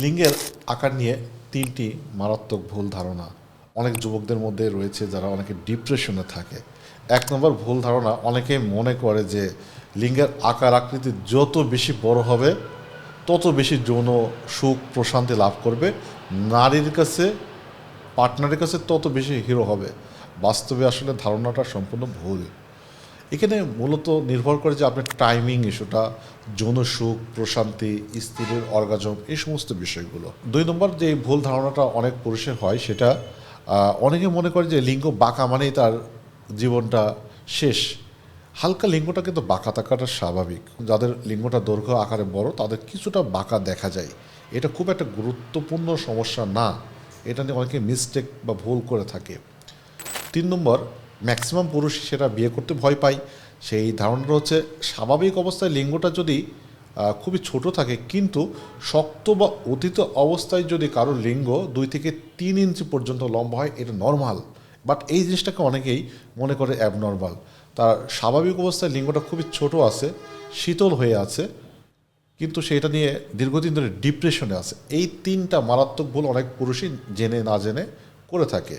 লিঙ্গের আকার নিয়ে তিনটি মারাত্মক ভুল ধারণা অনেক যুবকদের মধ্যে রয়েছে, যারা অনেকে ডিপ্রেশনে থাকে। এক নম্বর ভুল ধারণা, অনেকেই মনে করে যে লিঙ্গের আকার আকৃতি যত বেশি বড় হবে তত বেশি যৌন সুখ প্রশান্তি লাভ করবে, নারীর কাছে পার্টনারের কাছে তত বেশি হিরো হবে। বাস্তবে আসলে ধারণাটা সম্পূর্ণ ভুল। এখানে মূলত নির্ভর করে যে আপনার টাইমিং ইস্যুটা, যৌন সুখ প্রশান্তি, স্ত্রীর অর্গাজম, এই সমস্ত বিষয়গুলো। দুই নম্বর যে ভুল ধারণাটা অনেক পুরুষের হয়, সেটা অনেকে মনে করে যে লিঙ্গ বাঁকা মানেই তার জীবনটা শেষ। হালকা লিঙ্গটা কিন্তু বাঁকা থাকাটা স্বাভাবিক। যাদের লিঙ্গটা দৈর্ঘ্য আকারে বড় তাদের কিছুটা বাঁকা দেখা যায়, এটা খুব একটা গুরুত্বপূর্ণ সমস্যা না। এটা নিয়ে অনেকে মিস্টেক বা ভুল করে থাকে। তিন নম্বর, ম্যাক্সিমাম পুরুষ সেটা বিয়ে করতে ভয় পায়। সেই ধারণাটা হচ্ছে স্বাভাবিক অবস্থায় লিঙ্গটা যদি খুবই ছোট থাকে, কিন্তু শক্ত বা অতীত অবস্থায় যদি কারোর লিঙ্গ 2 থেকে 3 ইঞ্চি পর্যন্ত লম্বা হয়, এটা নর্মাল। বাট এই জিনিসটাকে অনেকেই মনে করে অ্যাবনর্মাল। তার স্বাভাবিক অবস্থায় লিঙ্গটা খুবই ছোট আছে, শীতল হয়ে আছে, কিন্তু সেটা নিয়ে দীর্ঘদিন ধরে ডিপ্রেশনে আছে। এই তিনটা মারাত্মক ভুল অনেক পুরুষই জেনে না জেনে করে থাকে।